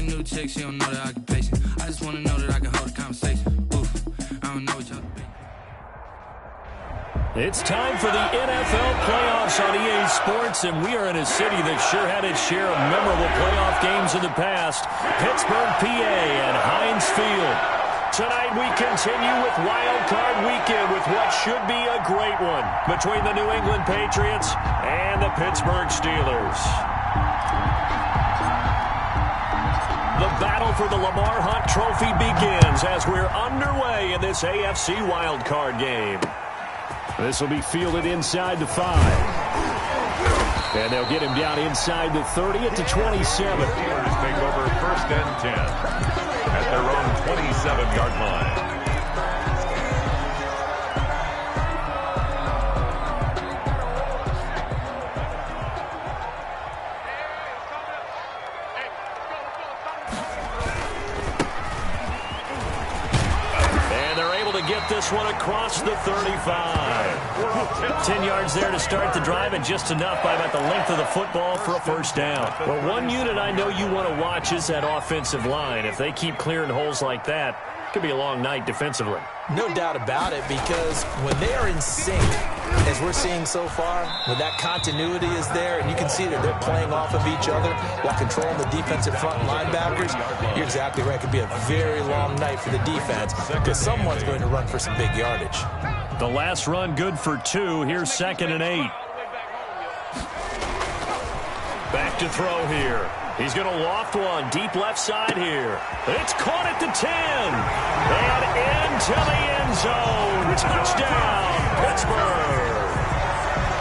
new chick, she don't know the occupation. I just wanna know that I can hold a conversation. Oof, I don't know what y'all think. It's time for the NFL playoffs on EA Sports, and we are in a city that sure had its share of memorable playoff games in the past. Pittsburgh, PA, and Heinz Field. Tonight we continue with Wild Card Weekend with what should be a great one between the New England Patriots and the Pittsburgh Steelers. The battle for the Lamar Hunt Trophy begins as we're underway in this AFC Wild Card game. This will be fielded inside the 5. And they'll get him down inside the 30 at the 27. Steelers take over 1st and 10 at their own 27-yard line. Get this one across the 35. 10 yards there to start the drive, and just enough by about the length of the football for a first down. Well, one unit I know you want to watch is that offensive line. If they keep clearing holes like that, it could be a long night defensively. No doubt about it, because when they are in sync, as we're seeing so far, when that continuity is there, and you can see that they're playing off of each other while controlling the defensive front linebackers, you're exactly right. It could be a very long night for the defense because someone's going to run for some big yardage. The last run good for 2. Here's 2nd and 8. Back to throw here. He's going to loft one deep left side here. It's caught at the 10. And into the end zone. Touchdown, Pittsburgh.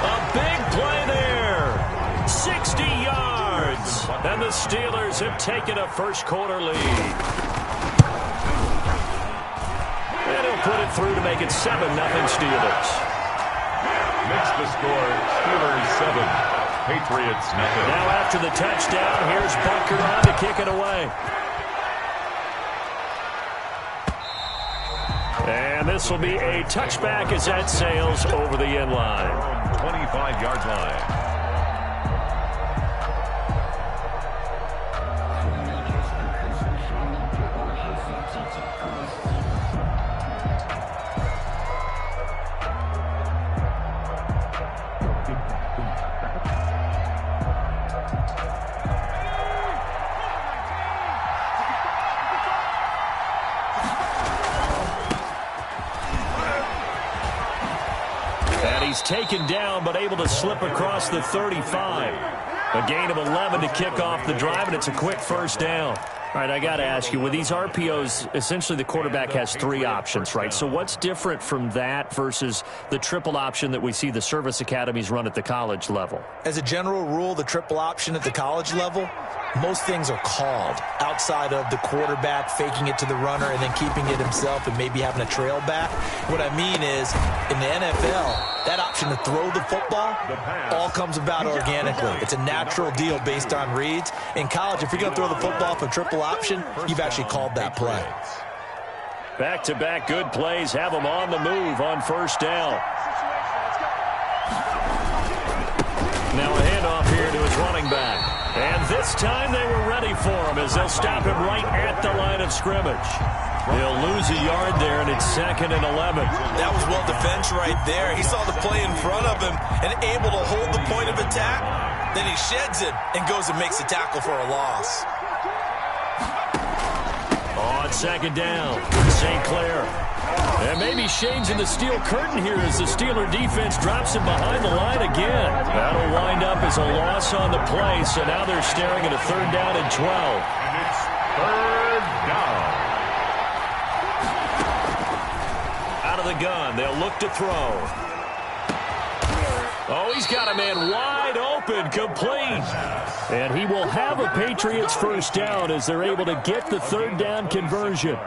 A big play there. 60 yards. And the Steelers have taken a first quarter lead. And he'll put it through to make it 7-0 Steelers. Makes the score Steelers 7. Patriots nothing. Now after the touchdown, here's Bunker on to kick it away. And this will be a touchback as that sails over the end line. 25-yard line. Taken down, but able to slip across the 35. A gain of 11 to kick off the drive, and it's a quick first down. All right, I got to ask you, with these RPOs, essentially the quarterback has 3 options, right? So what's different from that versus the triple option that we see the service academies run at the college level? As a general rule, the triple option at the college level, most things are called outside of the quarterback faking it to the runner and then keeping it himself and maybe having a trail back. What I mean is, in the NFL, that option to throw the football all comes about organically. It's a natural deal based on reads. In college, if you're going to throw the football for triple option, you've actually called that play. Back-to-back good plays have them on the move on first down. Now a handoff here to his running back. And this time they were ready for him as they'll stop him right at the line of scrimmage. They'll lose a yard there, and it's 2nd and 11. That was well defense right there. He saw the play in front of him and able to hold the point of attack. Then he sheds it and goes and makes a tackle for a loss. On 2nd down, St. Clair. And maybe shades in the steel curtain here as the Steeler defense drops him behind the line again. That'll wind up as a loss on the play, so now they're staring at a 3rd down and 12. And it's 3rd down. Out of the gun, they'll look to throw. Oh, he's got a man wide open, complete. And he will have a Patriots first down as they're able to get the 3rd down conversion.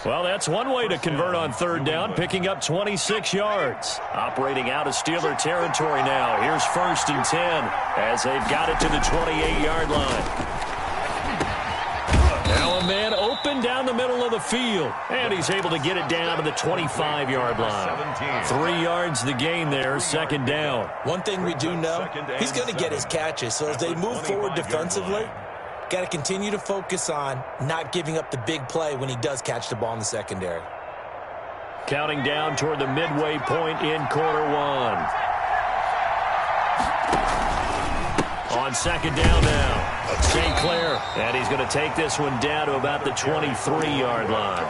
Well, that's one way to convert on 3rd down, picking up 26 yards. Operating out of Steeler territory now. Here's 1st and 10 as they've got it to the 28-yard line. Now a man open down the middle of the field. And he's able to get it down to the 25-yard line. 3 yards the gain there, 2nd down. One thing we do know, he's going to get his catches. So as they move forward defensively, Got to continue to focus on not giving up the big play when he does catch the ball in the secondary. Counting down toward the midway point in quarter one. On second down now, St. Clair. And he's going to take this one down to about the 23-yard line.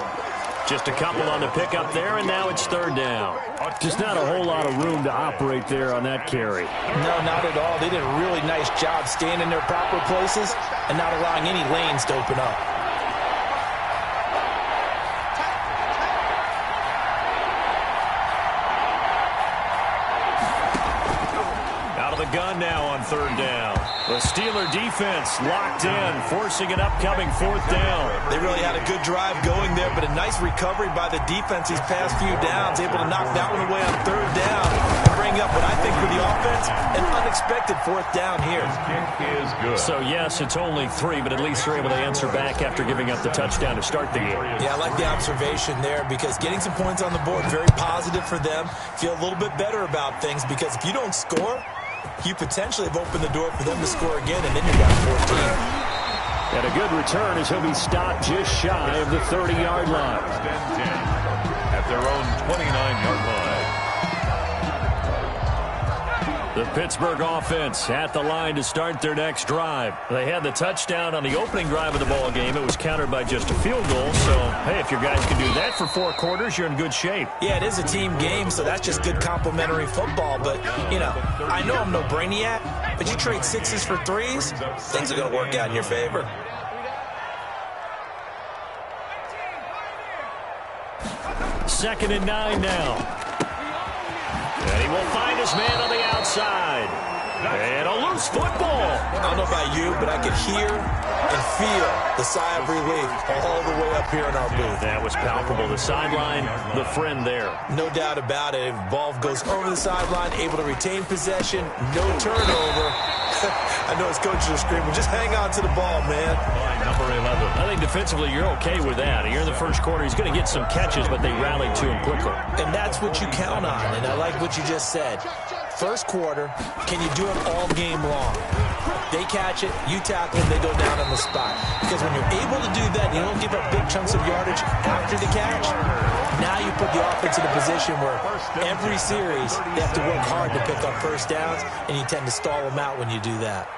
Just a couple on the pickup there, and now it's third down. Just not a whole lot of room to operate there on that carry. No, not at all. They did a really nice job staying in their proper places and not allowing any lanes to open up. Out of the gun now on third down. The Steeler defense locked in, forcing an upcoming fourth down. They really had a good drive going there, but a nice recovery by the defense these past few downs, able to knock that one away on third down and bring up what I think for the offense, an unexpected fourth down here. Kick is good. So, yes, it's only 3, but at least they're able to answer back after giving up the touchdown to start the game. Yeah, I like the observation there because getting some points on the board, very positive for them. Feel a little bit better about things because if you don't score, you potentially have opened the door for them to score again, and then you're down 14. And a good return as he'll be stopped just shy of the 30-yard line. First and 10 at their own 29-yard line. The Pittsburgh offense at the line to start their next drive. They had the touchdown on the opening drive of the ball game. It was countered by just a field goal. So, hey, if your guys can do that for 4 quarters, you're in good shape. Yeah, it is a team game, so that's just good complementary football. But, you know, I know I'm no brainiac, but you trade 6s for 3s, things are going to work out in your favor. Second and 9 now. And he will find his man on the outside. And a loose football. I don't know about you, but I could hear and feel the sigh of relief all the way up here in our booth. That was palpable. The sideline, the friend there. No doubt about it. If ball goes over the sideline, able to retain possession, no turnover. I know his coaches are screaming, just hang on to the ball, man. Number 11. I think defensively you're okay with that. Here in the first quarter, he's going to get some catches, but they rallied to him quickly. And that's what you count on, and I like what you just said. First quarter, can you do it all game long? They catch it, you tackle them, they go down on the spot. Because when you're able to do that, you don't give up big chunks of yardage after the catch. Now you put the offense in a position where every series they have to work hard to pick up first downs, and you tend to stall them out when you do that.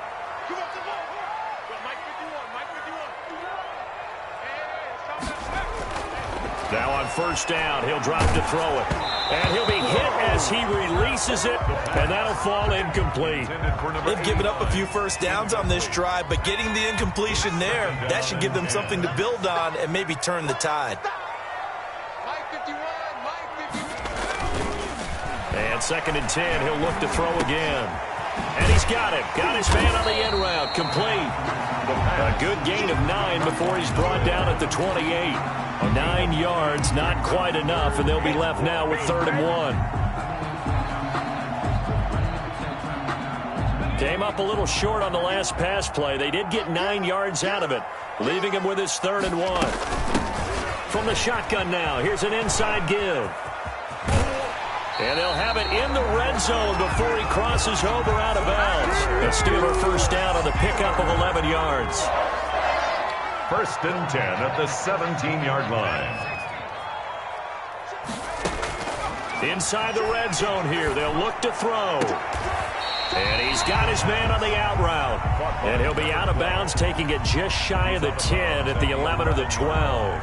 Now on first down, he'll drop to throw it. And he'll be hit as he releases it, and that'll fall incomplete. They've given up a few first downs on this drive, but getting the incompletion there, that should give them something to build on and maybe turn the tide. And second and 10, he'll look to throw again. And he's got it. Got his man on the end route. Complete. A good gain of 9 before he's brought down at the 28. 9 yards, not quite enough, and they'll be left now with 3rd and 1. Came up a little short on the last pass play. They did get 9 yards out of it, leaving him with his 3rd and 1. From the shotgun now, here's an inside give. And they'll have it in the red zone before he crosses over out of bounds. A Steeler first down on the pickup of 11 yards. First and 10 at the 17-yard line. Inside the red zone here, they'll look to throw. And he's got his man on the out route. And he'll be out of bounds, taking it just shy of the 10 at the 11 or the 12.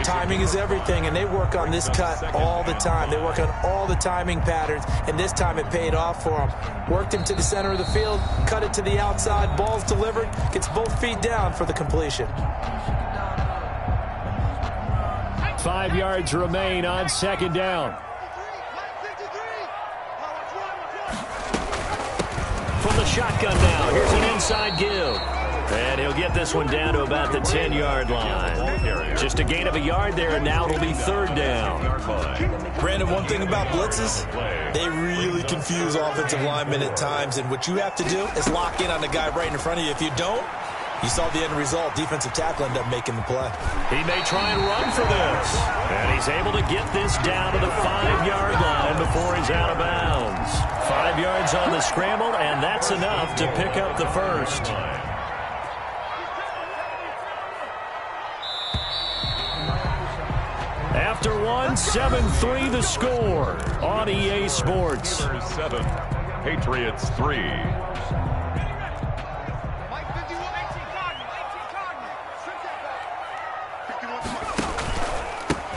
Timing is everything, and they work on this cut all the time. They work on all the timing patterns, and this time it paid off for them. Worked him to the center of the field, cut it to the outside, ball's delivered, gets both feet down for the completion. 5 yards remain on second down. From the shotgun now, here's an inside give. And he'll get this one down to about the 10-yard line. Just a gain of a yard there, and now it'll be 3rd down. Brandon, one thing about blitzes, they really confuse offensive linemen at times, and what you have to do is lock in on the guy right in front of you. If you don't, you saw the end result. Defensive tackle ended up making the play. He may try and run for this. And he's able to get this down to the 5-yard line before he's out of bounds. 5 yards on the scramble, and that's enough to pick up the first. 1, 7-3 the score on EA Sports. 7, Patriots 3.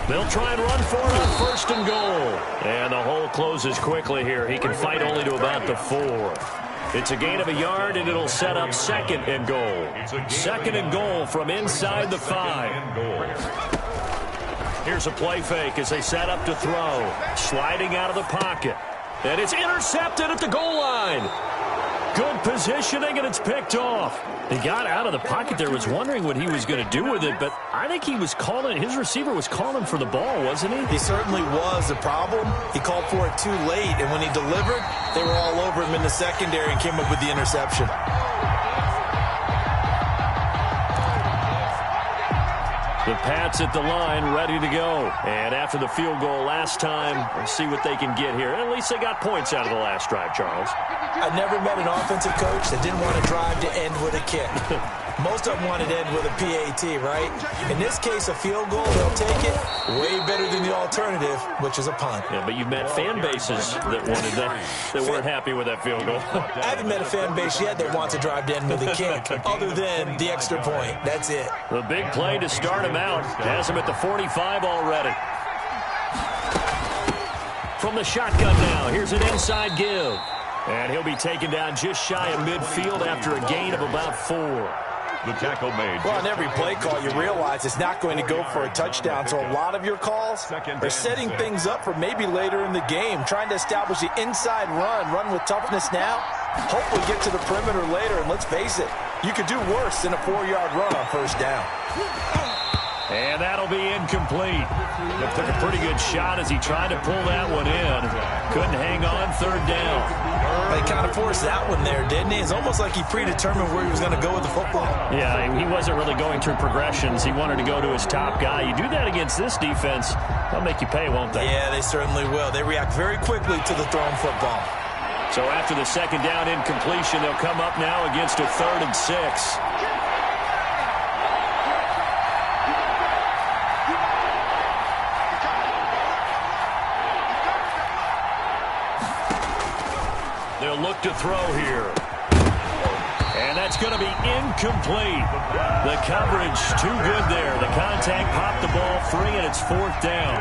They'll try and run for it on 1st and goal. And the hole closes quickly here. He can fight only to about the 4. It's a gain of a yard, and it'll set up 2nd and goal. 2nd and goal from inside the 5. Here's a play fake as they set up to throw. Sliding out of the pocket. And it's intercepted at the goal line. Good positioning, and it's picked off. He got out of the pocket there, was wondering what he was going to do with it, but I think he was calling, his receiver was calling for the ball, wasn't he? He certainly was. The problem, he called for it too late, and when he delivered, they were all over him in the secondary and came up with the interception. The Pats at the line, ready to go. And after the field goal last time, we'll see what they can get here. And at least they got points out of the last drive, Charles. I never met an offensive coach that didn't want to drive to end with a kick. Most of them wanted to end with a PAT, right? In this case, a field goal, they'll take it way better than the alternative, which is a punt. Yeah, but you've met fan bases that wanted that weren't happy with that field goal. I haven't met a fan base yet that wants to drive to end with a kick, other than the extra point. That's it. The big play to start him out. Has him at the 45 already. From the shotgun now, here's an inside give. And he'll be taken down just shy of midfield after a gain of about 4. The tackle made. Well, on every play call, you realize it's not going to go for a touchdown. So a lot of your calls are setting things up for maybe later in the game, trying to establish the inside run with toughness now. Hopefully get to the perimeter later, and let's face it, you could do worse than a 4-yard run on 1st down. And that'll be incomplete. He took a pretty good shot as he tried to pull that one in. Couldn't hang on 3rd down. He kind of forced that one there, didn't he? It's almost like he predetermined where he was going to go with the football. Yeah, he wasn't really going through progressions. He wanted to go to his top guy. You do that against this defense, they'll make you pay, won't they? Yeah, they certainly will. They react very quickly to the thrown football. So after the 2nd down incompletion, they'll come up now against a 3rd and 6. They'll look to throw here. And that's going to be incomplete. The coverage too good there. The contact popped the ball free, and it's 4th down.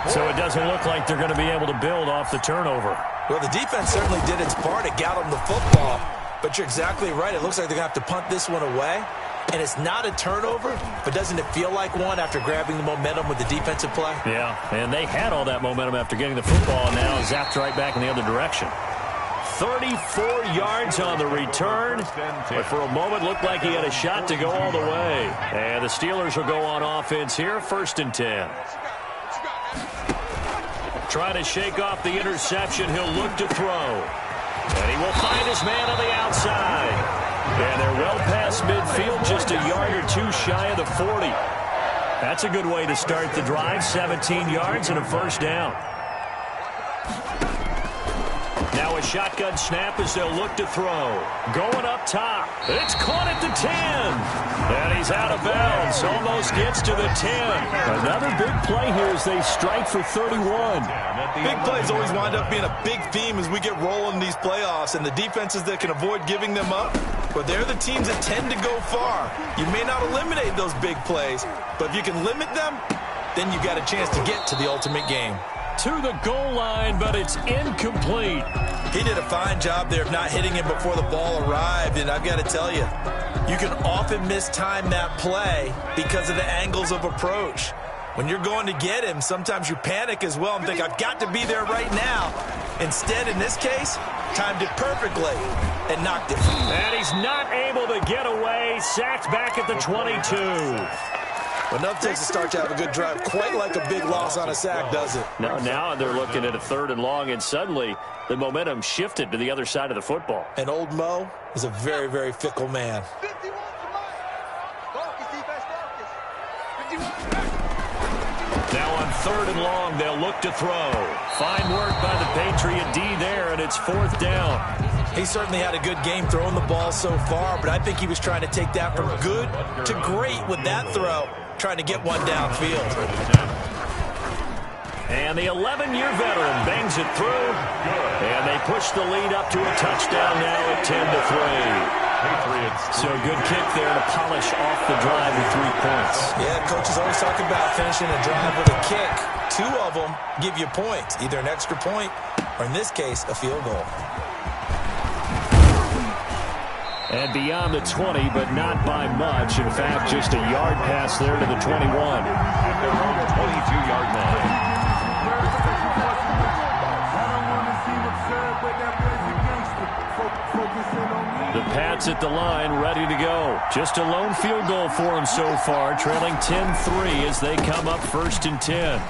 So it doesn't look like they're going to be able to build off the turnover. Well, the defense certainly did its part. It got them the football. But you're exactly right. It looks like they're going to have to punt this one away. And it's not a turnover, but doesn't it feel like one after grabbing the momentum with the defensive play? Yeah, and they had all that momentum after getting the football, and now zapped right back in the other direction. 34 yards on the return, but for a moment looked like he had a shot to go all the way. And the Steelers will go on offense here, 1st and 10. Trying to shake off the interception, he'll look to throw. And he will find his man on the outside. And they're well past midfield, just a yard or 2 shy of the 40. That's a good way to start the drive, 17 yards and a 1st down. Now a shotgun snap as they'll look to throw. Going up top. It's caught at the 10. And he's out of bounds. Almost gets to the 10. Another big play here as they strike for 31. Big plays always wind up being a big theme as we get rolling in these playoffs. And the defenses that can avoid giving them up, but they're the teams that tend to go far. You may not eliminate those big plays, but if you can limit them, then you got a chance to get to the ultimate game. To the goal line, but it's incomplete. He did a fine job there of not hitting him before the ball arrived, and I've got to tell you, you can often mistime that play because of the angles of approach. When you're going to get him, sometimes you panic as well and think, I've got to be there right now. Instead, in this case, timed it perfectly and knocked it. And he's not able to get away. Sacked back at the 22. Well, nothing takes a start to have a good drive, quite like a big loss on a sack, does it? Now they're looking at a 3rd and long, and suddenly the momentum shifted to the other side of the football. And old Mo is a very, very fickle man. Now on 3rd and long, they'll look to throw. Fine work by the Patriot D there, and it's 4th down. He certainly had a good game throwing the ball so far, but I think he was trying to take that from good to great with that throw, trying to get one downfield. And the 11-year veteran bangs it through. And they push the lead up to a touchdown now at 10-3. So good kick there to polish off the drive with 3 points. Yeah, coaches always talk about finishing a drive with a kick. 2 of them give you points, either an extra point or, in this case, a field goal. And beyond the 20, but not by much. In fact, just a yard pass there to the 21. At their own 22-yard line. The Pats at the line, ready to go. Just a lone field goal for them so far, trailing 10-3 as they come up 1st and 10.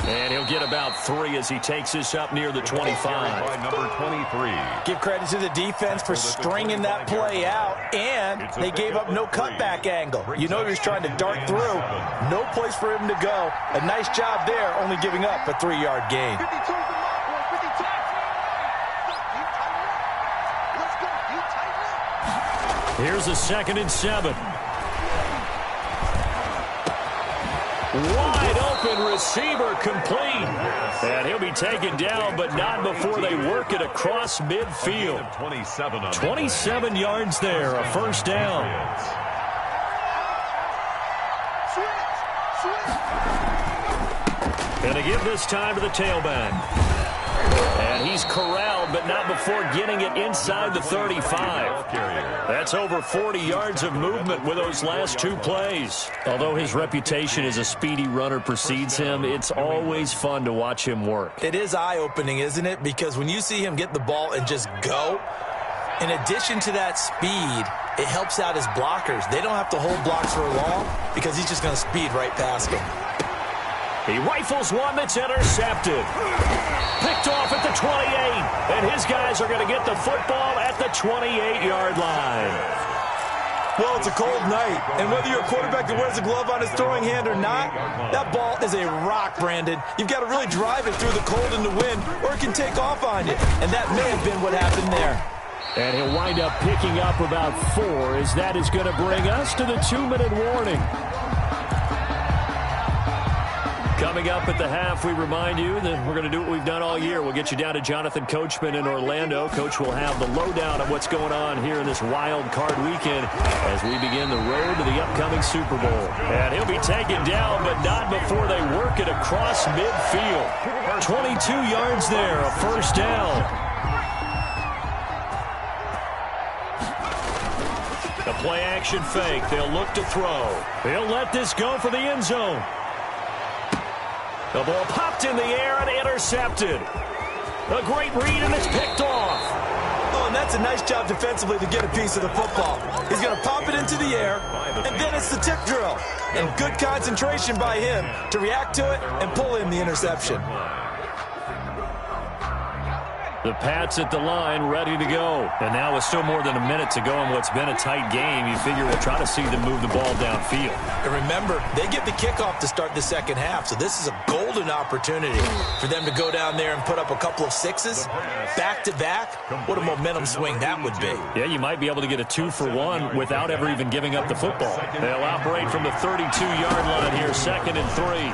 And he'll get about 3 as he takes this up near the 25. By number 23. Give credit to the defense for stringing that play out, and they gave up no cutback angle. You know he was trying to dart through. No place for him to go. A nice job there, only giving up a 3-yard gain. Here's a 2nd and 7. Wide open receiver complete. And he'll be taken down, but not before they work it across midfield. 27 yards there, a 1st down. Gonna give this time to the tailback. And he's corralled, but not before getting it inside the 35. That's over 40 yards of movement with those last 2 plays. Although his reputation as a speedy runner precedes him, it's always fun to watch him work. It is eye-opening, isn't it? Because when you see him get the ball and just go, in addition to that speed, it helps out his blockers. They don't have to hold blocks for long because he's just going to speed right past them. He rifles one that's intercepted. Picked off at the 28. And his guys are going to get the football at the 28-yard line. Well, it's a cold night, and whether you're a quarterback that wears a glove on his throwing hand or not, that ball is a rock, Brandon. You've got to really drive it through the cold and the wind, or it can take off on you. And that may have been what happened there. And he'll wind up picking up about 4, as that is going to bring us to the 2-minute warning. Coming up at the half, we remind you that we're going to do what we've done all year. We'll get you down to Jonathan Coachman in Orlando. Coach will have the lowdown of what's going on here in this wild card weekend as we begin the road to the upcoming Super Bowl. And he'll be taken down, but not before they work it across midfield. 22 yards there, a 1st down. The play-action fake. They'll look to throw. They'll let this go for the end zone. The ball popped in the air and intercepted. A great read, and it's picked off. Oh, and that's a nice job defensively to get a piece of the football. He's going to pop it into the air, and then it's the tip drill. And good concentration by him to react to it and pull in the interception. The Pats at the line, ready to go. And now with still more than a minute to go in what's been a tight game, you figure we'll try to see them move the ball downfield. And remember, they get the kickoff to start the 2nd half, so this is a golden opportunity for them to go down there and put up a couple of 6s back-to-back. What a momentum swing that would be. Yeah, you might be able to get a 2-for-1 without ever even giving up the football. They'll operate from the 32-yard line here, 2nd and 3.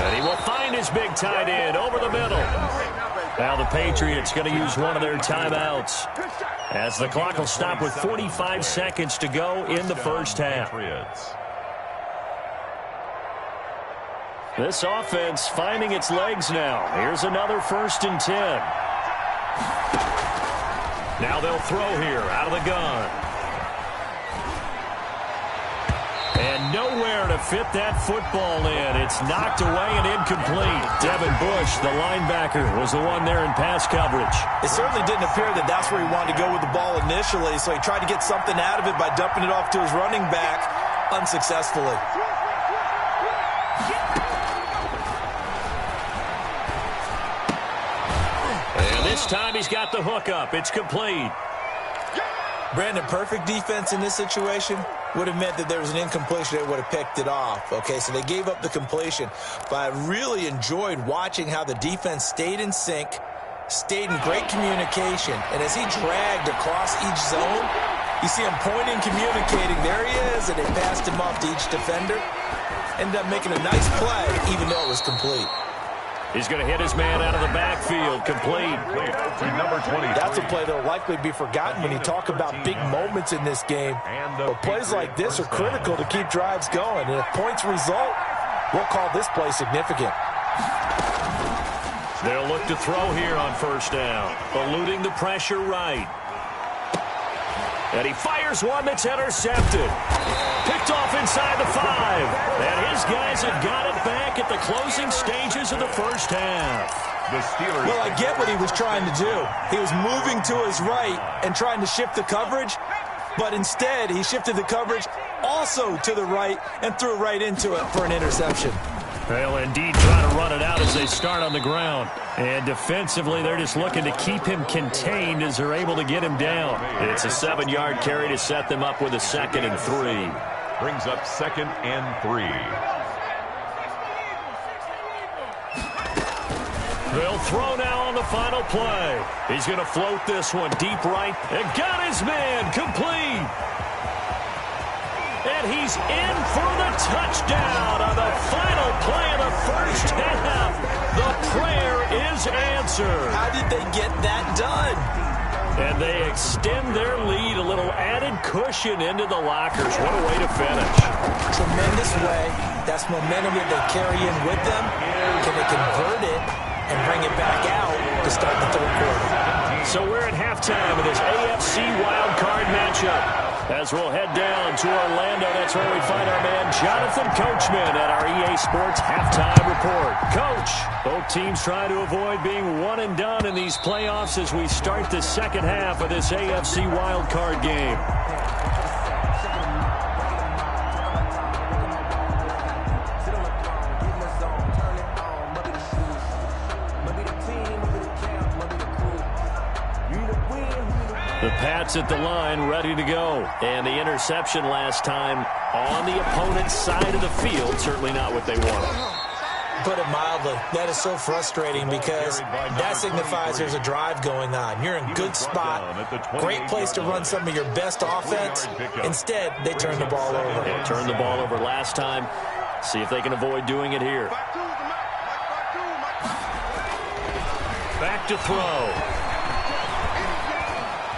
And he will find his big tight end over the middle. Now the Patriots going to use one of their timeouts as the clock will stop with 45 seconds to go in the 1st half. This offense finding its legs now. Here's another 1st and 10. Now they'll throw here out of the gun. And nowhere to fit that football in. It's knocked away and incomplete. Devin Bush, the linebacker, was the one there in pass coverage. It certainly didn't appear that that's where he wanted to go with the ball initially, so he tried to get something out of it by dumping it off to his running back unsuccessfully. And this time he's got the hook up. It's complete. Brandon, perfect defense in this situation would have meant that there was an incompletion that would have picked it off. Okay, so they gave up the completion. But I really enjoyed watching how the defense stayed in sync, stayed in great communication. And as he dragged across each zone, You see him pointing, communicating. There he is, and they passed him off to each defender. Ended up making a nice play, even though it was complete. He's going to hit his man out of the backfield. Complete. Number 20. That's a play that will likely be forgotten when you talk about big moments in this game. But plays like this are critical to keep drives going. And if points result, we'll call this play significant. They'll look to throw here on first down. Eluding the pressure right. And he fires one that's intercepted. Picked off inside the 5. And his guys have got it back at the closing stages of the first half. The Steelers. Well, I get what he was trying to do. He was moving to his right and trying to shift the coverage, but instead he shifted the coverage also to the right and threw right into it for an interception. They'll indeed try to run it out as they start on the ground. And defensively, they're just looking to keep him contained as they're able to get him down. It's a 7-yard carry to set them up with a 2nd and 3. Brings up 2nd and 3. They'll throw now on the final play. He's going to float this one deep right. And got his man complete. And he's in for the touchdown on the final play of the first half. The prayer is answered. How did they get that done? And they extend their lead, a little added cushion into the lockers. What a way to finish. Tremendous way. That's momentum that they carry in with them. Can they convert it and bring it back out to start the third quarter? So we're at halftime of this AFC wildcard matchup. As we'll head down to Orlando, that's where we find our man Jonathan Coachman at our EA Sports Halftime Report. Coach, both teams trying to avoid being one and done in these playoffs as we start the second half of this AFC wildcard game. The Pats at the line, ready to go. And the interception last time on the opponent's side of the field, certainly not what they wanted. Put it mildly, that is so frustrating because that signifies there's a drive going on. You're in good spot, great place to run some of your best offense. Instead, they turn the ball over. They turned the ball over last time. See if they can avoid doing it here. Back to throw.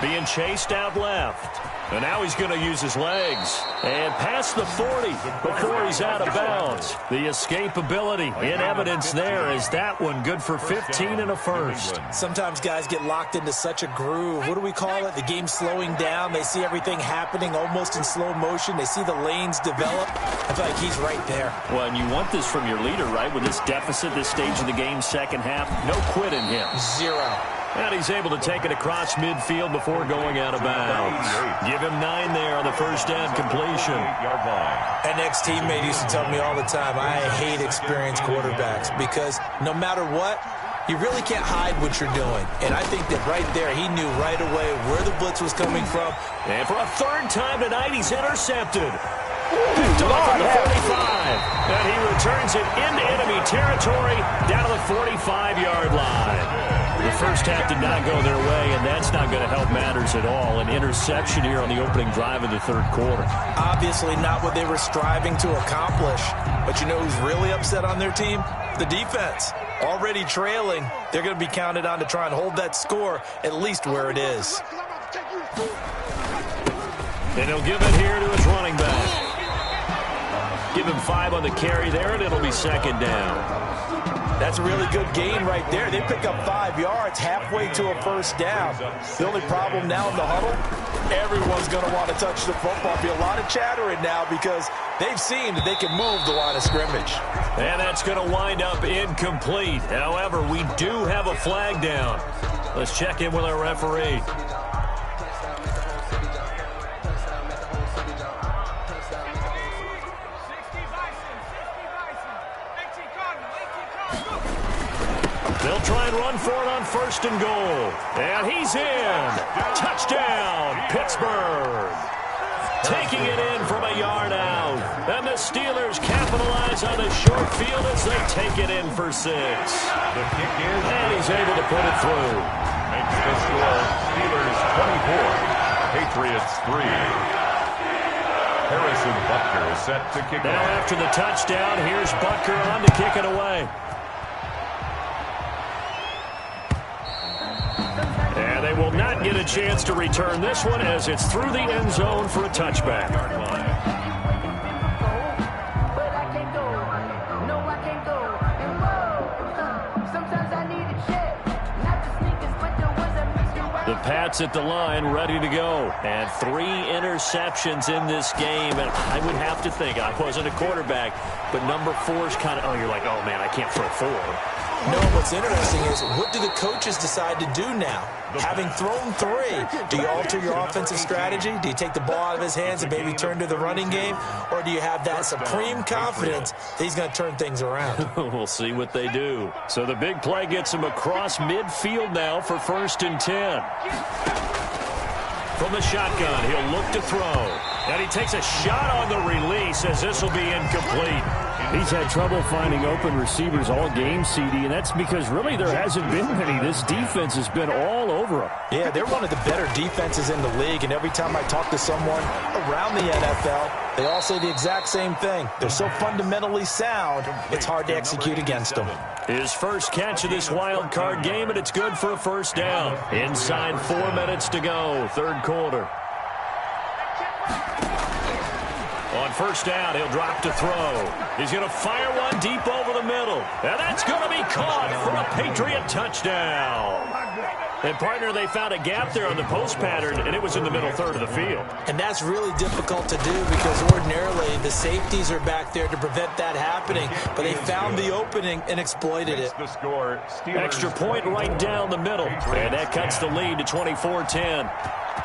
Being chased out left. And now he's going to use his legs. And past the 40 before he's out of bounds. The escapability in evidence there as that one good for 15 and a first. Sometimes guys get locked into such a groove. What do we call it? The game slowing down. They see everything happening almost in slow motion. They see the lanes develop. I feel like he's right there. Well, and you want this from your leader, right? With this deficit, this stage of the game, second half, no quit in him. Zero. And he's able to take it across midfield before going out of bounds. Give him 9 there on the first down completion. An ex-teammate used to tell me all the time, I hate experienced quarterbacks because no matter what, you really can't hide what you're doing. And I think that right there, he knew right away where the blitz was coming from. And for a third time tonight, he's intercepted. Picked off at the 45. And he returns it into enemy territory down to the 45-yard line. The first half did not go their way, and that's not going to help matters at all. An interception here on the opening drive of the third quarter. Obviously not what they were striving to accomplish. But you know who's really upset on their team? The defense. Already trailing. They're going to be counted on to try and hold that score at least where it is. And he'll give it here to his running back. Give him 5 on the carry there, and it'll be second down. That's a really good gain right there. They pick up 5 yards halfway to a first down. The only problem now in the huddle, everyone's going to want to touch the football. Be a lot of chattering now because they've seen that they can move the line of scrimmage. And that's going to wind up incomplete. However, we do have a flag down. Let's check in with our referee. They'll try and run for it on first and goal. And he's in. Touchdown, Pittsburgh. Taking it in from a yard out. And the Steelers capitalize on the short field as they take it in for 6. The kick is. And he's able to put it through. Makes the score Steelers 24, Patriots 3. Harrison Butker is set to kick now off. After the touchdown, here's Butker on to kick it away. And they will not get a chance to return this one as it's through the end zone for a touchback. The Pats at the line, ready to go. And 3 interceptions in this game. And I would have to think, I wasn't a quarterback, but number 4 is kind of, you're like, oh, man, I can't throw 4. No, what's interesting is, what do the coaches decide to do now? Having thrown 3, do you alter your offensive strategy? Do you take the ball out of his hands and maybe turn to the running game? Or do you have that supreme confidence that he's going to turn things around? We'll see what they do. So the big play gets him across midfield now for 1st and 10. From the shotgun, he'll look to throw. And he takes a shot on the release as this will be incomplete. He's had trouble finding open receivers all game, CD, and that's because really there hasn't been many. This defense has been all over him. Yeah, they're one of the better defenses in the league, and every time I talk to someone around the NFL, they all say the exact same thing. They're so fundamentally sound, it's hard to execute against them. His first catch of this wild card game, and it's good for a 1st down. Inside 4 minutes to go, 3rd quarter. On 1st down, he'll drop to throw. He's going to fire one deep over the middle. And that's going to be caught for a Patriot touchdown. And, partner, they found a gap there on the post pattern, and it was in the middle 3rd of the field. And that's really difficult to do because ordinarily the safeties are back there to prevent that happening. But they found the opening and exploited it. Extra point right down the middle. And that cuts the lead to 24-10.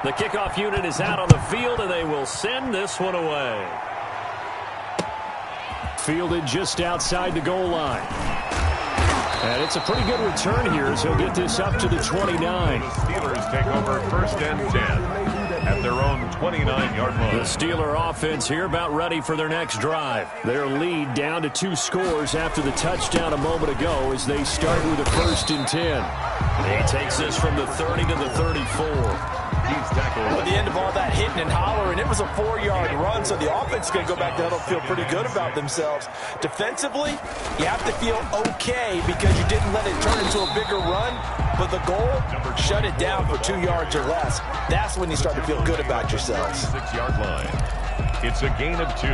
The kickoff unit is out on the field, and they will send this one away. Fielded just outside the goal line. And it's a pretty good return here as he'll get this up to the 29. The Steelers take over 1st and 10 at their own 29-yard line. The Steeler offense here about ready for their next drive. Their lead down to 2 scores after the touchdown a moment ago as they start with a 1st and 10. He takes this from the 30 to the 34. At the end of all that hitting and hollering, it was a 4-yard run, so the offense is going to go back to huddle, feel pretty good about themselves. Defensively, you have to feel okay because you didn't let it turn into a bigger run, but the goal, shut it down for 2 yards or less. That's when you start to feel good about yourselves. 6-yard line. It's a gain of 2.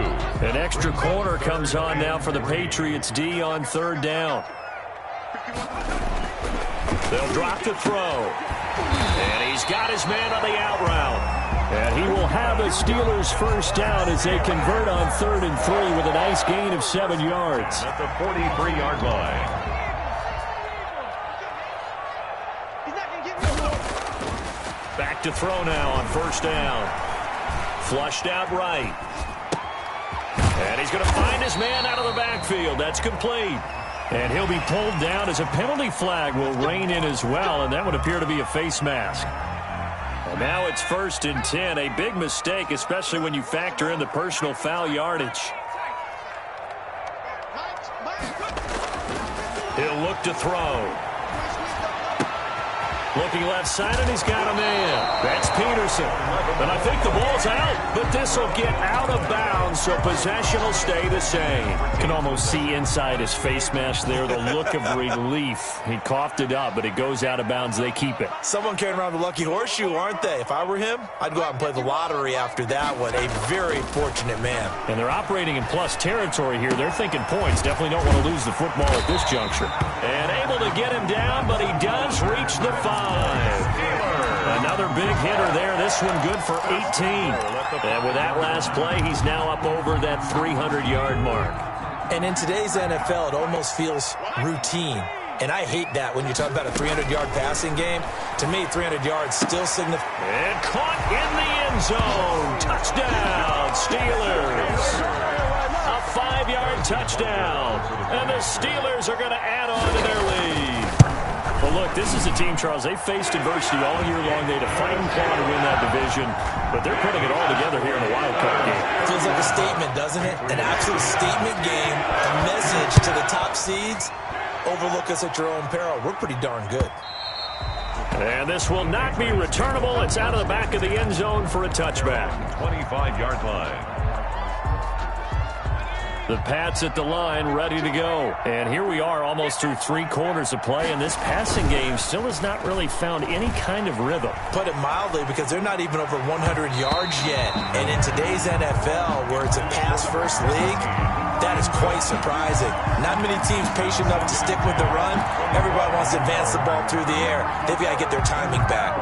An extra corner comes on now for the Patriots D on 3rd down. They'll drop to throw. And he's got his man on the out route. And he will have the Steelers' 1st down as they convert on 3rd and 3 with a nice gain of 7 yards. At the 43-yard line. Back to throw now on 1st down. Flushed out right. And he's going to find his man out of the backfield. That's complete. And he'll be pulled down as a penalty flag will rein in as well, and that would appear to be a face mask. And now it's 1st and 10, a big mistake, especially when you factor in the personal foul yardage. He'll look to throw. Looking left side, and he's got a man. That's Peterson. And I think the ball's out, but this will get out of bounds, so possession will stay the same. You can almost see inside his face mask there the look of relief. He coughed it up, but it goes out of bounds. They keep it. Someone carrying around the lucky horseshoe, aren't they? If I were him, I'd go out and play the lottery after that one. A very fortunate man. And they're operating in plus territory here. They're thinking points. Definitely don't want to lose the football at this juncture. And able to get him down, but he does reach the 5. Another big hitter there. This one good for 18. And with that last play, he's now up over that 300-yard mark. And in today's NFL, it almost feels routine. And I hate that when you talk about a 300-yard passing game. To me, 300 yards still signifies. And caught in the end zone. Touchdown, Steelers. A 5-yard touchdown. And the Steelers are going to add on to their lead. Well, look, this is a team, Charles. They faced adversity all year long. They had a fighting claw to win that division, but they're putting it all together here in a wild card game. Feels like a statement, doesn't it? An absolute statement game, a message to the top seeds. Overlook us at your own peril. We're pretty darn good. And this will not be returnable. It's out of the back of the end zone for a touchback. 25-yard line. The Pats at the line, ready to go. And here we are almost through 3 quarters of play, and this passing game still has not really found any kind of rhythm. Put it mildly, because they're not even over 100 yards yet. And in today's NFL, where it's a pass-first league, that is quite surprising. Not many teams patient enough to stick with the run. Everybody wants to advance the ball through the air. They've got to get their timing back.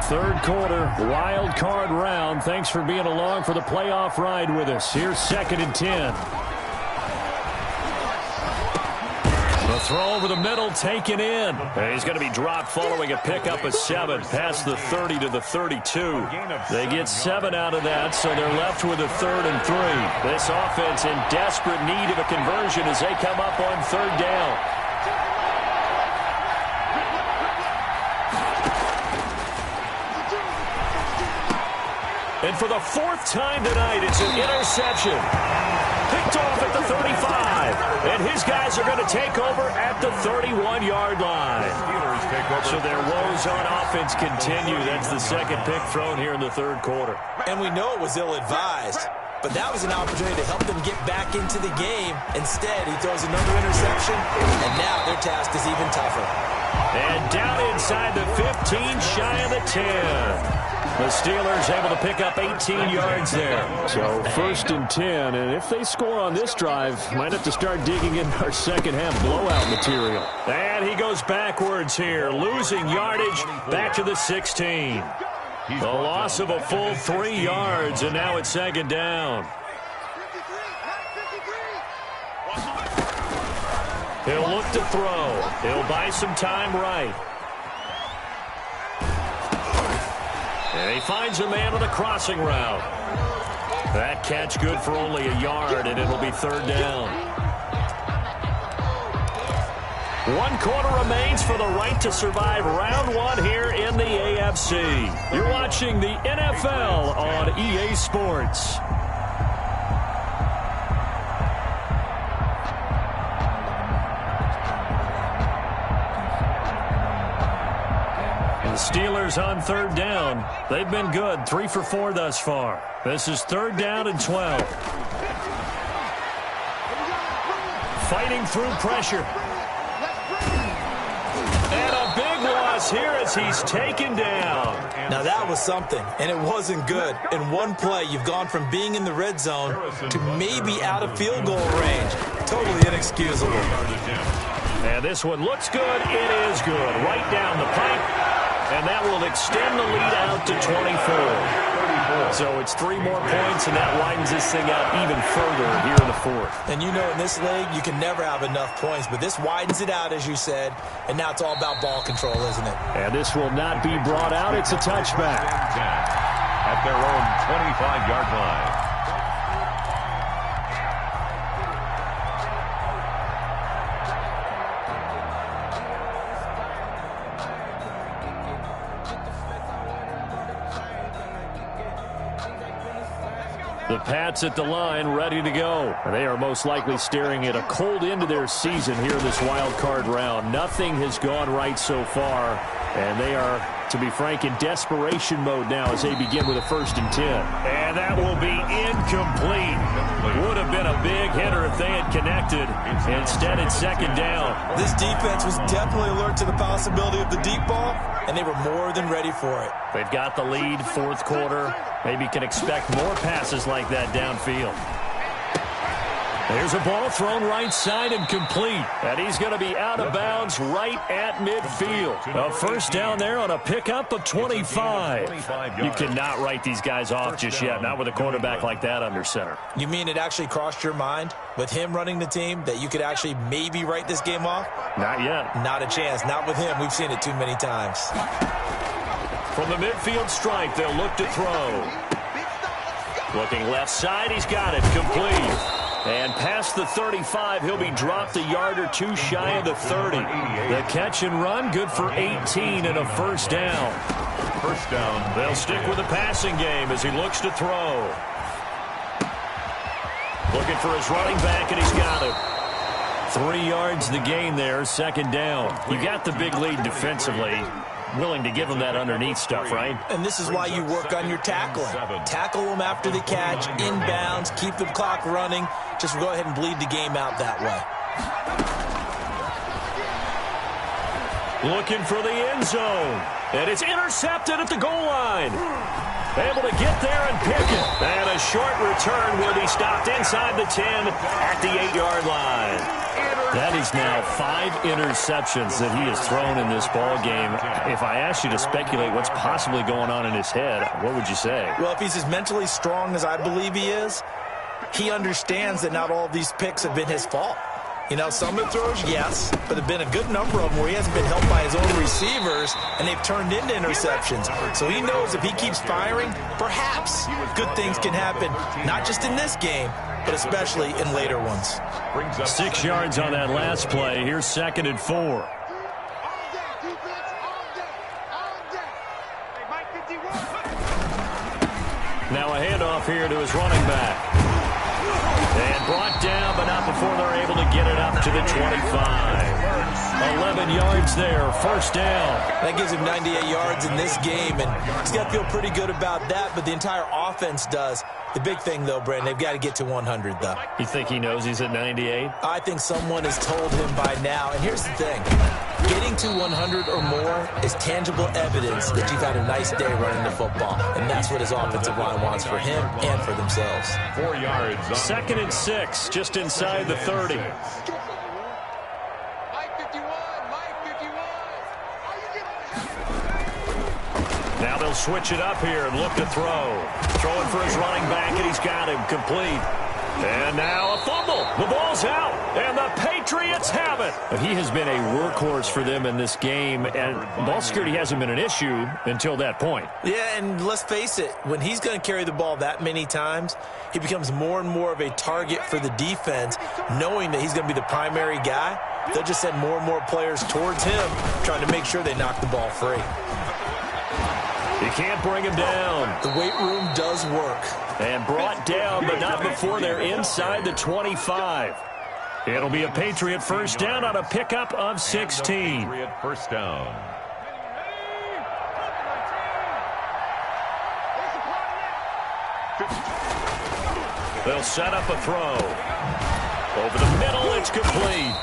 Third quarter, wild card round. Thanks for being along for the playoff ride with us. Here's 2nd and 10. The throw over the middle, taken in. And he's going to be dropped following a pickup of 7, past the 30 to the 32. They get 7 out of that, so they're left with a 3rd and 3. This offense in desperate need of a conversion as they come up on 3rd down. And for the 4th time tonight, it's an interception. Picked off at the 35. And his guys are going to take over at the 31-yard line. So their woes on offense continue. That's the 2nd pick thrown here in the 3rd quarter. And we know it was ill-advised. But that was an opportunity to help them get back into the game. Instead, he throws another interception. And now their task is even tougher. And down inside the 15, shy of the 10. The Steelers able to pick up 18 yards there. So 1st and 10, and if they score on this drive, might have to start digging in our second-half blowout material. And he goes backwards here, losing yardage back to the 16. The loss of a full 3 yards, and now it's 2nd down. He'll look to throw. He'll buy some time right. And he finds a man on a crossing route. That catch good for only a yard, and it'll be 3rd down. 1 quarter remains for the right to survive round 1 here in the AFC. You're watching the NFL on EA Sports. The Steelers on 3rd down. They've been good, 3 for 4 thus far. This is 3rd down and 12. Fighting through pressure. And a big loss here as he's taken down. Now that was something, and it wasn't good. In one play, you've gone from being in the red zone to maybe out of field goal range. Totally inexcusable. And this one looks good. It is good. Right down the pipe. And that will extend the lead out to 24. So it's 3 more points, and that widens this thing out even further here in the 4th. And you know, in this league, you can never have enough points, but this widens it out, as you said, and now it's all about ball control, isn't it? And this will not be brought out. It's a touchback. At their own 25-yard line. The Pats at the line, ready to go. They are most likely staring at a cold end to their season here in this wild card round. Nothing has gone right so far, and they are, to be frank, in desperation mode now as they begin with a 1st and 10. And that will be incomplete. Would have been a big hitter if they had connected. Instead, it's 2nd down. This defense was definitely alert to the possibility of the deep ball, and they were more than ready for it. They've got the lead, 4th quarter. Maybe can expect more passes like that downfield. There's a ball thrown right side and complete. And he's going to be out of bounds right at midfield. A 1st down there on a pickup of 25. You cannot write these guys off just yet, not with a quarterback like that under center. You mean it actually crossed your mind, with him running the team, that you could actually maybe write this game off? Not yet. Not a chance. Not with him. We've seen it too many times. From the midfield stripe, they'll look to throw. Looking left side, he's got it. Complete. And past the 35, he'll be dropped a yard or 2 shy of the 30. The catch and run, good for 18 and a 1st down. 1st down. They'll stick with the passing game as he looks to throw. Looking for his running back, and he's got it. 3 yards the gain there, second down. You got the big lead defensively. Willing to give them that underneath stuff, right? And this is why you work on your tackling. Tackle them after the catch, inbounds, keep the clock running. Just go ahead and bleed the game out that way. Looking for the end zone. And it's intercepted at the goal line. Able to get there and pick it. And a short return will be stopped inside the 10 at the 8-yard line. That is now 5 interceptions that he has thrown in this ball game. If I asked you to speculate what's possibly going on in his head, what would you say? Well, if he's as mentally strong as I believe he is, he understands that not all of these picks have been his fault. You know, some of the throws, yes, but there have been a good number of them where he hasn't been helped by his own receivers, and they've turned into interceptions. So he knows if he keeps firing, perhaps good things can happen, not just in this game, but especially in later ones. 6 yards on that last play. Here's 2nd and 4. Now a handoff here to his running back. And brought down, but not before they're able to get it up to the 25. 11 yards there, first down. That gives him 98 yards in this game, and he's got to feel pretty good about that, but the entire offense does. The big thing, though, Brandon, they've got to get to 100, though. You think he knows he's at 98? I think someone has told him by now, and here's the thing. Getting to 100 or more is tangible evidence that you've had a nice day running the football, and that's what his offensive line wants for him and for themselves. 4 yards. 2nd and 6, just inside the 30. Now they'll switch it up here and look to throw. Throwing for his running back, and he's got him complete. And now a fumble. The ball's out, and the Patriots have it. He has been a workhorse for them in this game, and ball security hasn't been an issue until that point. Yeah, and let's face it, when he's going to carry the ball that many times, he becomes more and more of a target for the defense, knowing that he's going to be the primary guy. They'll just send more and more players towards him, trying to make sure they knock the ball free. You can't bring him down. The weight room does work. And brought down, but not before they're inside the 25. It'll be a Patriot first down on a pickup of 16. Patriot first down. They'll set up a throw. Over the middle, it's complete.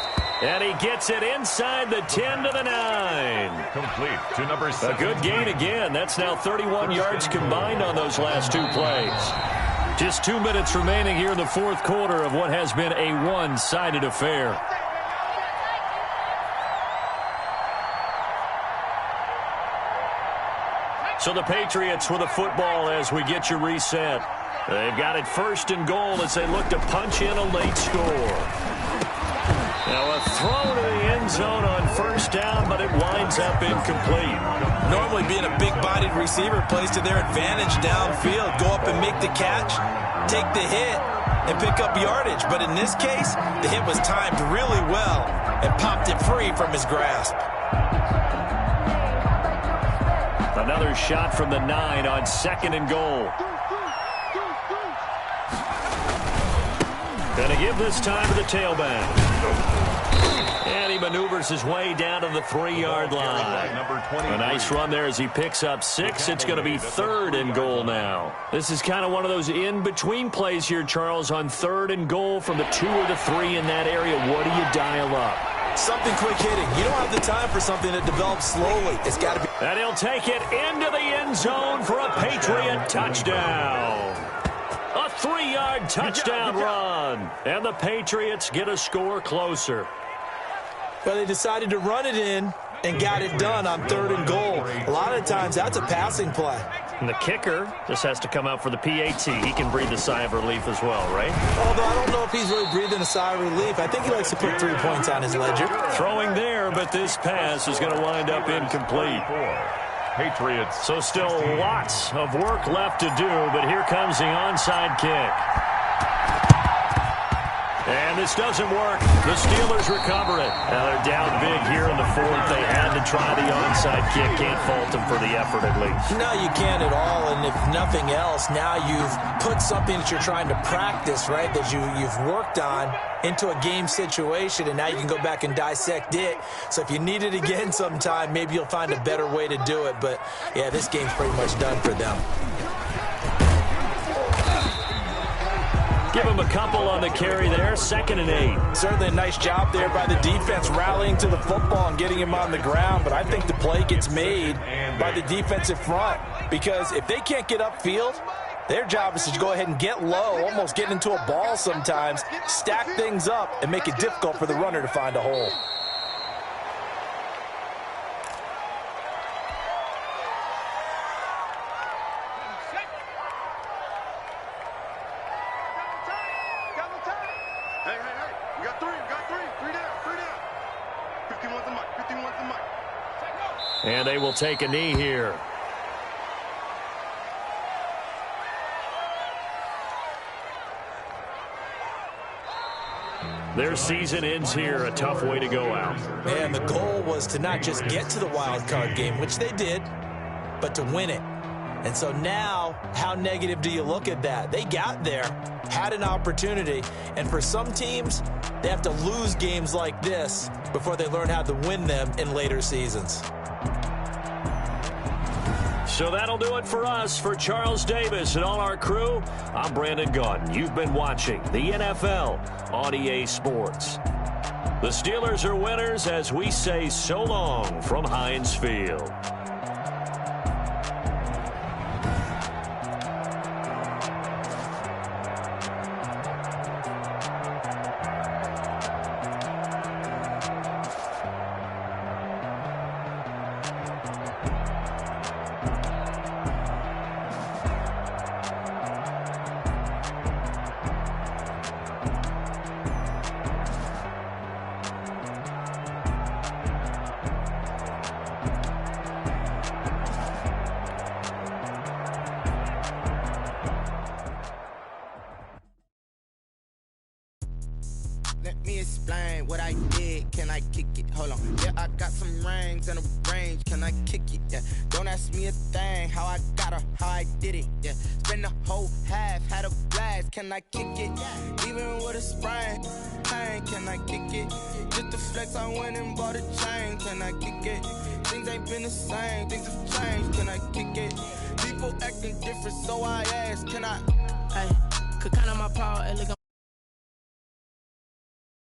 And he gets it inside the 10 to the 9. Complete to number 7. A good gain again. That's now 31 yards combined on those last 2 plays. Just 2 minutes remaining here in the fourth quarter of what has been a one-sided affair. So the Patriots with a football as we get you reset. They've got it 1st and goal as they look to punch in a late score. Now a throw to the end zone on first down, but it winds up incomplete. Normally being a big-bodied receiver plays to their advantage downfield. Go up and make the catch, take the hit, and pick up yardage. But in this case, the hit was timed really well and popped it free from his grasp. Another shot from the 9 on 2nd and goal. Going to give this time to the tailback. And he maneuvers his way down to the 3-yard line. A nice run there as he picks up 6. It's going to be 3rd and goal now. This is kind of one of those in-between plays here, Charles, on 3rd and goal from the 2 or the 3 in that area. What do you dial up? Something quick hitting. You don't have the time for something that develops slowly. It's got to be. And he'll take it into the end zone for a Patriot touchdown. A 3-yard touchdown run. And the Patriots get a score closer. Well, they decided to run it in and got it done on 3rd and goal. A lot of times, that's a passing play. And the kicker just has to come out for the PAT. He can breathe a sigh of relief as well, right? Although I don't know if he's really breathing a sigh of relief. I think he likes to put 3 points on his ledger. Throwing there, but this pass is going to wind up incomplete. Patriots. So still lots of work left to do, but here comes the onside kick. And this doesn't work. The Steelers recover it. Now they're down big here in the fourth. They had to try the onside kick. Can't fault them for the effort, at least. No, you can't at all. And if nothing else, now you've put something that you're trying to practice, right, that you've worked on into a game situation, and now you can go back and dissect it. So if you need it again sometime, maybe you'll find a better way to do it. But, yeah, this game's pretty much done for them. Give him a couple on the carry there, 2nd and 8. Certainly a nice job there by the defense rallying to the football and getting him on the ground, but I think the play gets made by the defensive front because if they can't get upfield, their job is to go ahead and get low, almost get into a ball sometimes, stack things up, and make it difficult for the runner to find a hole. And they will take a knee here. Their season ends here. A tough way to go out. And the goal was to not just get to the wild card game, which they did, but to win it. And so now, how negative do you look at that? They got there, had an opportunity, and for some teams, they have to lose games like this before they learn how to win them in later seasons. So that'll do it for us. For Charles Davis and all our crew, I'm Brandon Gaudin. You've been watching the NFL on EA Sports. The Steelers are winners as we say so long from Heinz Field. Let me explain what I did. Can I kick it? Hold on. Yeah, I got some rings and a range. Can I kick it? Yeah. Don't ask me a thing. How I got her, how I did it. Yeah. Spend the whole half, had a blast. Can I kick it? Even with a sprain. Pain, can I kick it? Just to flex, I went and bought a chain. Can I kick it? Things ain't been the same. Things have changed. Can I kick it? People acting different, so I ask. Can I? Hey, could count on my power.